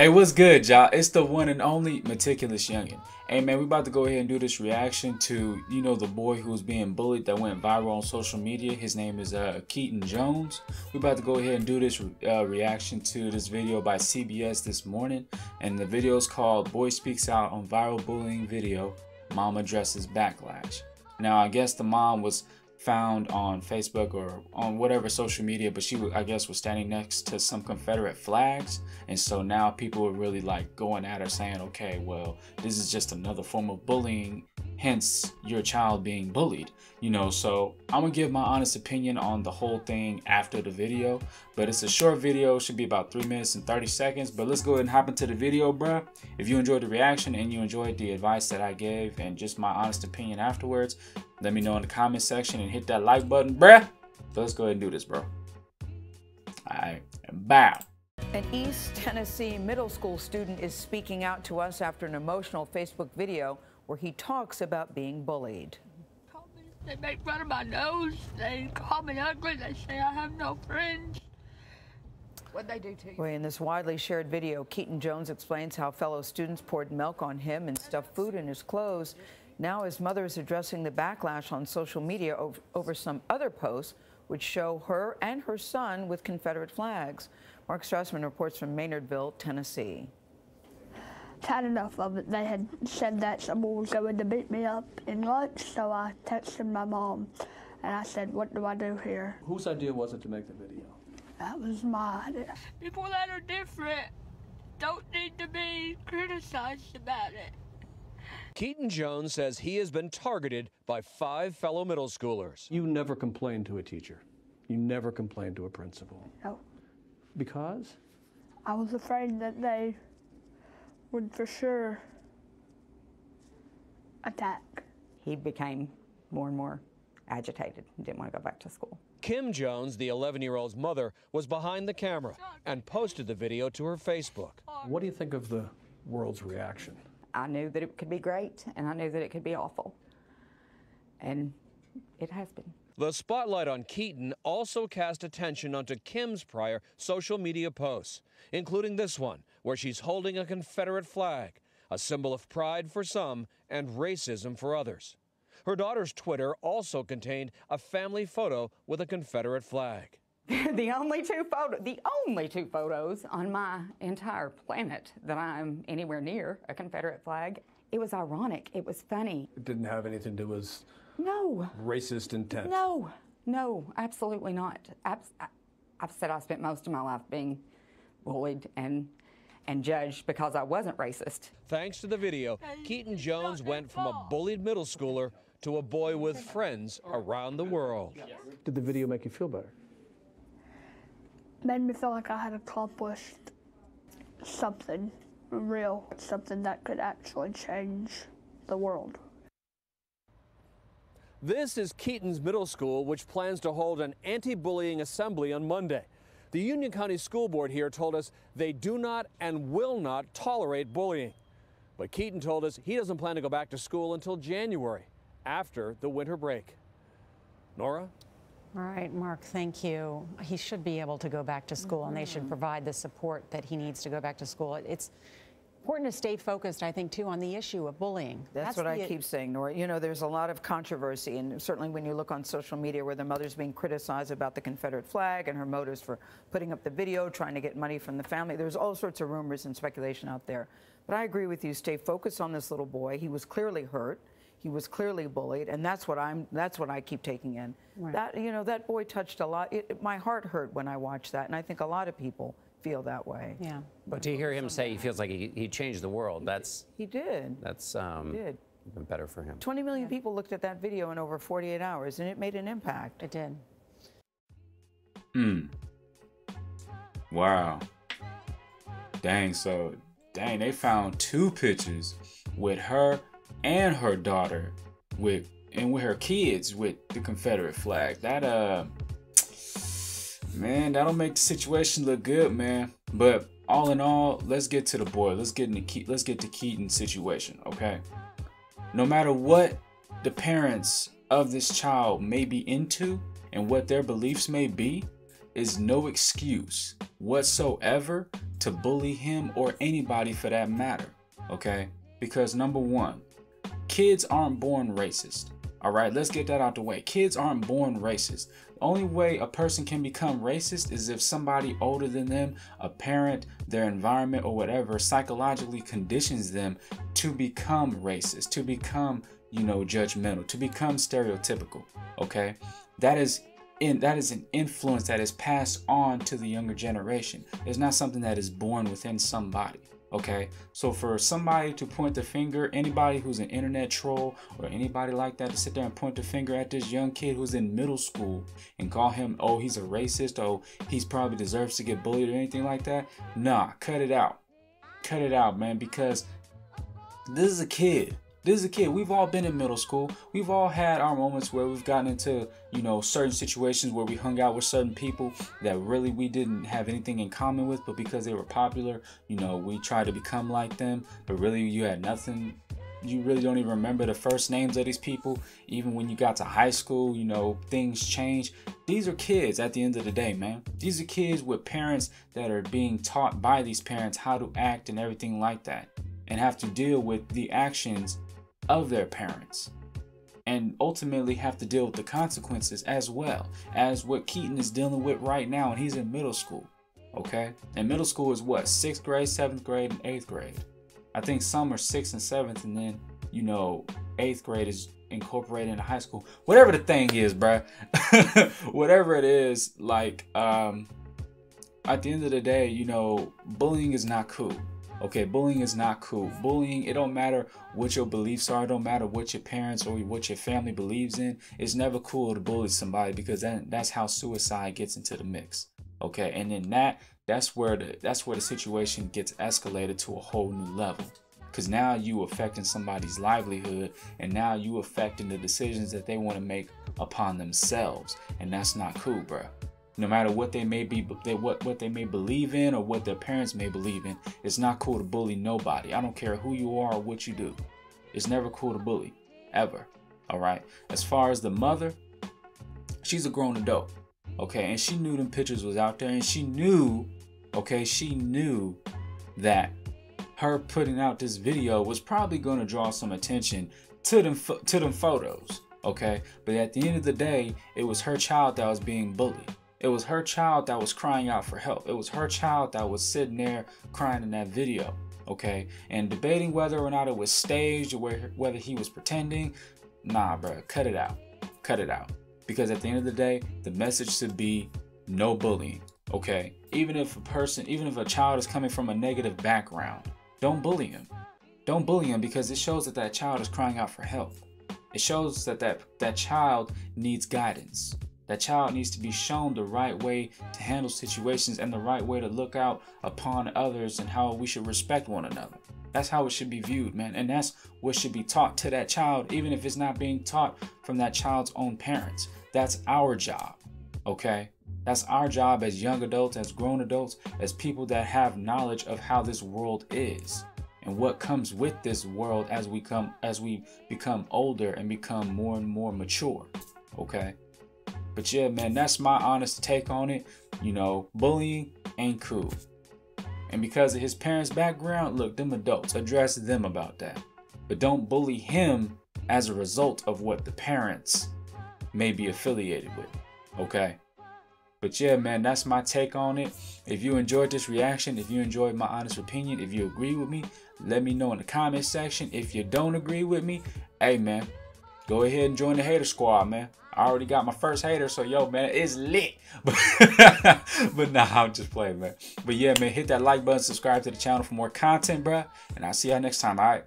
Hey, what's good, y'all? It's the one and only Meticulous Youngin. Hey, man, we about to go ahead and do this reaction to, the boy who's being bullied that went viral on social media. His name is Keaton Jones. We about to go ahead and do this reaction to this video by CBS this morning. And the video is called Boy Speaks Out on Viral Bullying Video. Mom Addresses Backlash. Now, I guess the mom was found on Facebook or on whatever social media, but she, I guess, was standing next to some Confederate flags, and so now people are really like going at her saying, okay, well, this is just another form of bullying, hence your child being bullied, so I'm gonna give my honest opinion on the whole thing after the video, but it's a short video, should be about 3 minutes and 30 seconds, but let's go ahead and hop into the video, bruh. If you enjoyed the reaction and you enjoyed the advice that I gave and just my honest opinion afterwards, let me know in the comment section and hit that like button, bruh. So let's go ahead and do this, bro. Alright, and bow. An East Tennessee middle school student is speaking out to us after an emotional Facebook video where he talks about being bullied. They make fun of my nose. They call me ugly. They say I have no friends. What'd they do to you? Well, in this widely shared video, Keaton Jones explains how fellow students poured milk on him and stuffed food in his clothes. Now his mother is addressing the backlash on social media over some other posts which show her and her son with Confederate flags. Mark Strassman reports from Maynardville, Tennessee. I've had enough of it. They had said that someone was going to beat me up in lunch, so I texted my mom and I said, what do I do here? Whose idea was it to make the video? That was my idea. People that are different don't need to be criticized about it. Keaton Jones says he has been targeted by 5 fellow middle schoolers. You never complained to a teacher. You never complained to a principal. No. Because? I was afraid that they would for sure attack. He became more and more agitated and didn't want to go back to school. Kim Jones, the 11-year-old's mother, was behind the camera and posted the video to her Facebook. What do you think of the world's reaction? I knew that it could be great, and I knew that it could be awful. And it has been. The spotlight on Keaton also cast attention onto Kim's prior social media posts, including this one, where she's holding a Confederate flag, a symbol of pride for some and racism for others. Her daughter's Twitter also contained a family photo with a Confederate flag. The only two photos on my entire planet that I'm anywhere near a Confederate flag. It was ironic. It was funny. It didn't have anything to do with racist intent. No, absolutely not. I've said I spent most of my life being bullied and judged because I wasn't racist. Thanks to the video, Keaton Jones went from a bullied middle schooler to a boy with friends around the world. Did the video make you feel better? Made me feel like I had accomplished something real, something that could actually change the world. This is Keaton's middle school, which plans to hold an anti-bullying assembly on Monday. The Union County School Board here told us they do not and will not tolerate bullying. But Keaton told us he doesn't plan to go back to school until January, after the winter break. Nora? All right, Mark, thank you. He should be able to go back to school, and they should provide the support that he needs to go back to school. It's important to stay focused, I think, too, on the issue of bullying. That's what I keep saying, Nora. There's a lot of controversy, and certainly when you look on social media where the mother's being criticized about the Confederate flag and her motives for putting up the video, trying to get money from the family, there's all sorts of rumors and speculation out there. But I agree with you. Stay focused on this little boy. He was clearly hurt. He was clearly bullied, and that's what I keep taking in. Right. That boy touched a lot. My heart hurt when I watched that, and I think a lot of people feel that way. Yeah. But to hear him say he feels like he changed the world, he did. That's even better for him. 20 million people looked at that video in over 48 hours, and it made an impact. It did. Wow. Dang, they found 2 pictures with her and her daughter with her kids with the Confederate flag. That man, that'll make the situation look good, man. But all in all, let's get to the boy. Let's get to Keaton's situation, okay? No matter what the parents of this child may be into and what their beliefs may be, is no excuse whatsoever to bully him or anybody for that matter, okay? Because number one, kids aren't born racist. All right, let's get that out the way. Kids aren't born racist. The only way a person can become racist is if somebody older than them, a parent, their environment, or whatever psychologically conditions them to become racist, to become, you know, judgmental, to become stereotypical. Okay, that is an influence that is passed on to the younger generation. It's not something that is born within somebody. Okay, so for somebody to point the finger, anybody who's an internet troll or anybody like that, to sit there and point the finger at this young kid who's in middle school and call him, oh, he's a racist, oh, he's probably deserves to get bullied or anything like that. Nah, cut it out. Cut it out, man, because this is a kid. This is a kid. We've all been in middle school. We've all had our moments where we've gotten into, you know, certain situations where we hung out with certain people that really we didn't have anything in common with, but because they were popular, you know, we tried to become like them, but really you had nothing. You really don't even remember the first names of these people. Even when you got to high school, you know, things change. These are kids at the end of the day, man. These are kids with parents that are being taught by these parents how to act and everything like that, and have to deal with the actions of their parents, and ultimately have to deal with the consequences as well as what Keaton is dealing with right now, and he's in middle school. Okay, and middle school is what, 6th grade, 7th grade, and 8th grade. I think some are 6th and 7th, and then, you know, 8th grade is incorporated into high school. Whatever the thing is, bruh. Whatever it is, like, at the end of the day, you know, bullying is not cool. Okay, bullying is not cool. Bullying, it don't matter what your beliefs are. It don't matter what your parents or what your family believes in. It's never cool to bully somebody, because that's how suicide gets into the mix. Okay, and then that's where the situation gets escalated to a whole new level. Because now you affecting somebody's livelihood, and now you affecting the decisions that they want to make upon themselves, and that's not cool, bro. No matter what they may be, what they may believe in, or what their parents may believe in, it's not cool to bully nobody. I don't care who you are or what you do. It's never cool to bully, ever. All right. As far as the mother, she's a grown adult. Okay, and she knew them pictures was out there, and she knew, okay, she knew that her putting out this video was probably going to draw some attention to them photos. Okay, but at the end of the day, it was her child that was being bullied. It was her child that was crying out for help. It was her child that was sitting there crying in that video, okay? And debating whether or not it was staged or whether he was pretending, nah, bro, cut it out. Cut it out. Because at the end of the day, the message should be no bullying, okay? Even if a child is coming from a negative background, don't bully him. Don't bully him, because it shows that that child is crying out for help. It shows that that child needs guidance. That child needs to be shown the right way to handle situations and the right way to look out upon others, and how we should respect one another. That's how it should be viewed, man. And that's what should be taught to that child, even if it's not being taught from that child's own parents. That's our job, okay? That's our job as young adults, as grown adults, as people that have knowledge of how this world is and what comes with this world as we become older and become more and more mature, okay? But yeah, man, that's my honest take on it. You know, bullying ain't cool. And because of his parents' background, look, them adults, address them about that. But don't bully him as a result of what the parents may be affiliated with, okay? But yeah, man, that's my take on it. If you enjoyed this reaction, if you enjoyed my honest opinion, if you agree with me, let me know in the comment section. If you don't agree with me, hey, man, go ahead and join the hater squad, man. I already got my first hater, so yo, man, it's lit. But nah, I'm just playing, man. But yeah, man, hit that like button, subscribe to the channel for more content, bruh. And I'll see y'all next time, all right?